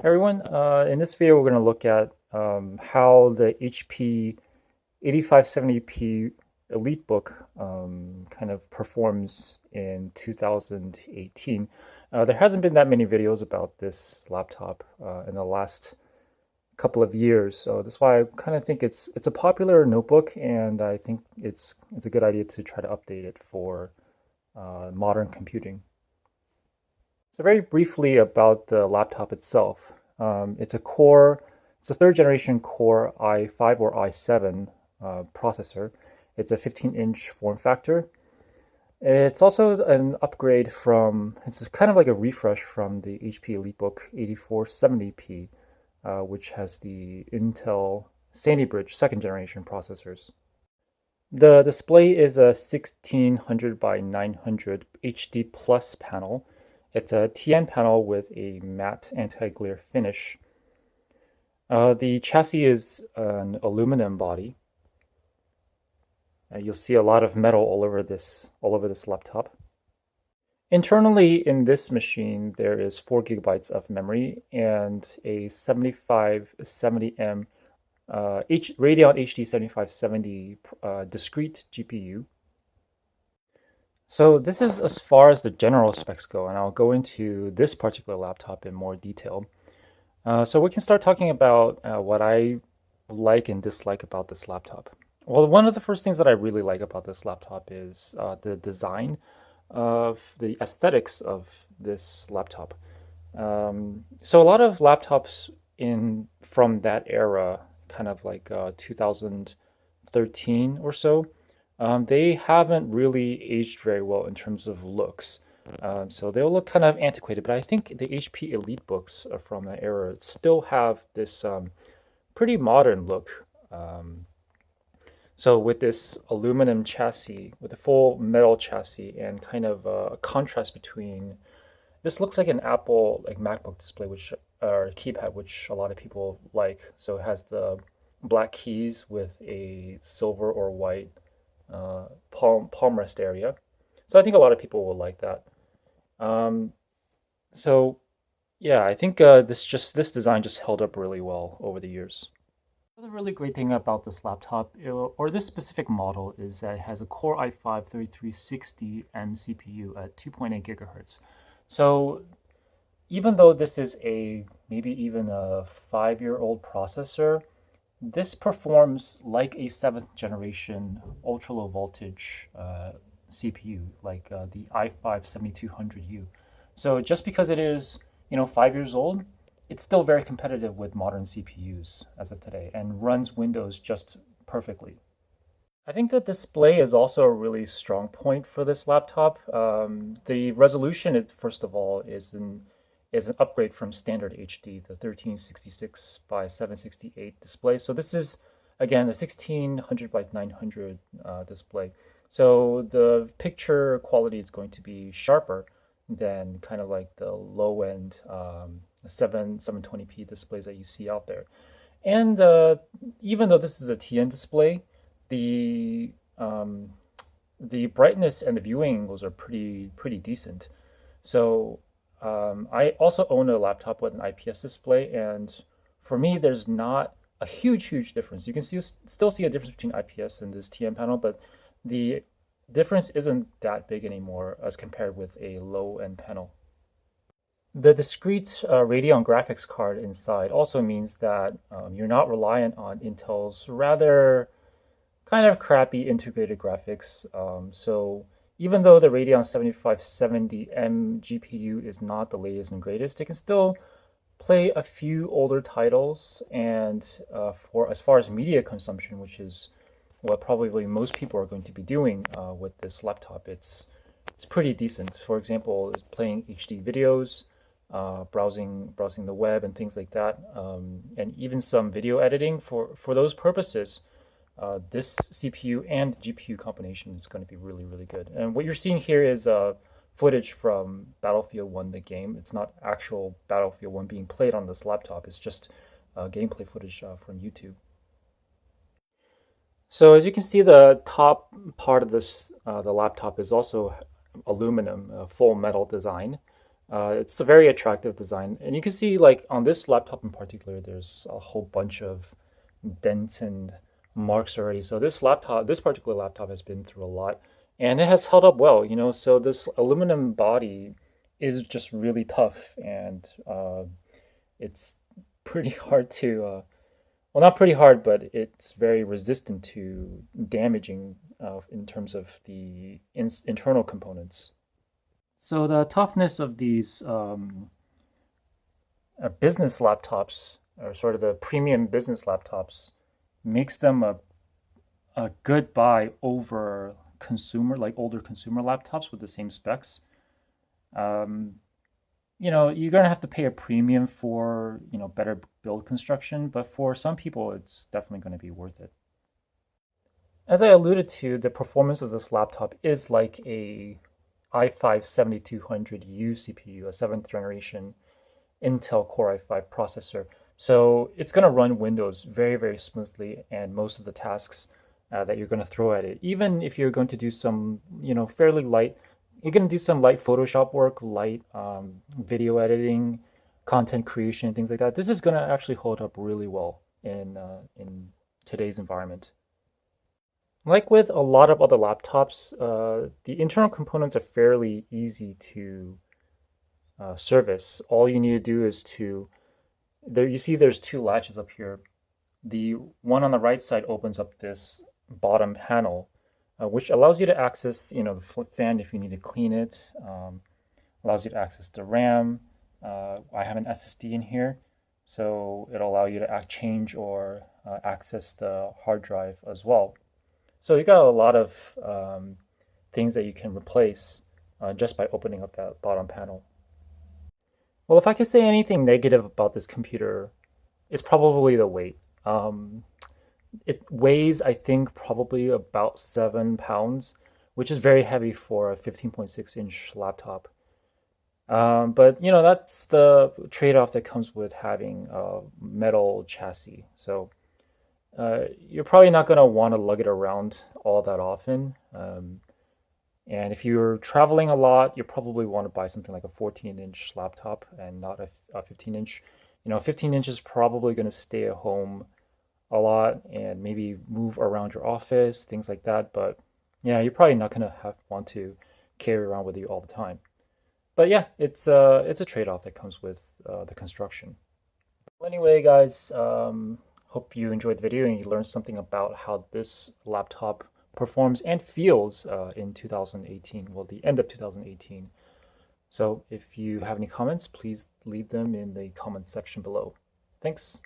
Hey everyone, in this video we're going to look at how the HP 8570P Elitebook kind of performs in 2018. There hasn't been that many videos about this laptop in the last couple of years, so that's why I kind of think it's a popular notebook, and I think it's a good idea to try to update it for modern computing. So very briefly about the laptop itself. It's a third generation Core i5 or i7 processor. It's a 15-inch form factor. It's also an upgrade it's kind of like a refresh from the HP Elitebook 8470P, which has the Intel Sandy Bridge second generation processors. The display is a 1600 by 900 HD plus panel. It's a TN panel with a matte anti-glare finish. The chassis is an aluminum body. You'll see a lot of metal all over this laptop. Internally in this machine, there is 4 gigabytes of memory and a 7570M Radeon HD 7570 discrete GPU. So this is as far as the general specs go, and I'll go into this particular laptop in more detail. So we can start talking about what I like and dislike about this laptop. Well, one of the first things that I really like about this laptop is the design of the aesthetics of this laptop. So a lot of laptops from that era, kind of like 2013 or so, they haven't really aged very well in terms of looks. So they'll look kind of antiquated, but I think the HP Elitebooks from that era still have this pretty modern look. Um, so with this aluminum chassis, with a full metal chassis, and kind of a contrast between, this looks like an Apple like MacBook display, which or keypad, which a lot of people like. So it has the black keys with a silver or white palm rest area. So I think a lot of people will like that. Um, so yeah, I think this design just held up really well over the years. The really great thing about this laptop, or this specific model, is that it has a Core i5-3360M CPU at 2.8 gigahertz. So even though this is maybe even a 5-year-old processor, this performs like a 7th generation ultra low voltage CPU, like the i5-7200U. So just because it is, 5 years old, it's still very competitive with modern CPUs as of today and runs Windows just perfectly. I think the display is also a really strong point for this laptop. The resolution, first of all, is an upgrade from standard HD, the 1366 by 768 display. So this is, again, a 1600 by 900 display. So the picture quality is going to be sharper than kind of like the low end 720p displays that you see out there. And even though this is a TN display, the um, the brightness and the viewing angles are pretty decent. So I also own a laptop with an IPS display, and for me, there's not a huge difference. You can still see a difference between IPS and this TN panel, but the difference isn't that big anymore as compared with a low-end panel. The discrete Radeon graphics card inside also means that you're not reliant on Intel's rather kind of crappy integrated graphics. So even though the Radeon 7570M GPU is not the latest and greatest, it can still play a few older titles. And for as far as media consumption, which is what probably most people are going to be doing with this laptop, it's pretty decent. For example, playing HD videos, browsing the web and things like that, and even some video editing. For those purposes, this CPU and GPU combination is going to be really good. And what you're seeing here is footage from Battlefield 1, the game. It's not actual Battlefield 1 being played on this laptop. It's just gameplay footage from YouTube. So as you can see, the top part of the laptop is also aluminum, full metal design. It's a very attractive design, and you can see like on this laptop in particular, there's a whole bunch of dents and marks already. So this particular laptop has been through a lot, and it has held up well, you know. So this aluminum body is just really tough, and it's pretty hard to, well, not pretty hard, but it's very resistant to damaging in terms of the internal components. So the toughness of these business laptops, or sort of the premium business laptops, makes them a good buy over consumer, like older consumer laptops with the same specs. Um, you know, you're gonna have to pay a premium for, you know, better build construction, but for some people, it's definitely going to be worth it. As I alluded to, the performance of this laptop is like a i5-7200U CPU, a seventh generation Intel Core i5 processor. So it's going to run Windows very, very smoothly, and most of the tasks that you're going to throw at it, even if you're going to do some, you know, fairly light, you're going to do some light Photoshop work, light video editing, content creation, things like that. This is going to actually hold up really well in today's environment. Like with a lot of other laptops, the internal components are fairly easy to service. All you need to do is to there. You see, there's two latches up here. The one on the right side opens up this bottom panel, which allows you to access, you know, the fan if you need to clean it. Allows you to access the RAM. I have an SSD in here, so it'll allow you to change or access the hard drive as well. So you got a lot of things that you can replace just by opening up that bottom panel. Well, if I could say anything negative about this computer, it's probably the weight. Um, it weighs, I think, probably about 7 pounds, which is very heavy for a 15.6-inch laptop. But you know, that's the trade-off that comes with having a metal chassis. So you're probably not going to want to lug it around all that often. And if you're traveling a lot, you probably want to buy something like a 14-inch laptop and not a 15-inch. You know, 15 inch is probably going to stay at home a lot and maybe move around your office, things like that. But yeah, you're probably not going to want to carry around with you all the time. But yeah, it's a trade-off that comes with the construction. Well, anyway, guys, hope you enjoyed the video and you learned something about how this laptop performs and feels in 2018, well, the end of 2018. So if you have any comments, please leave them in the comment section below. Thanks.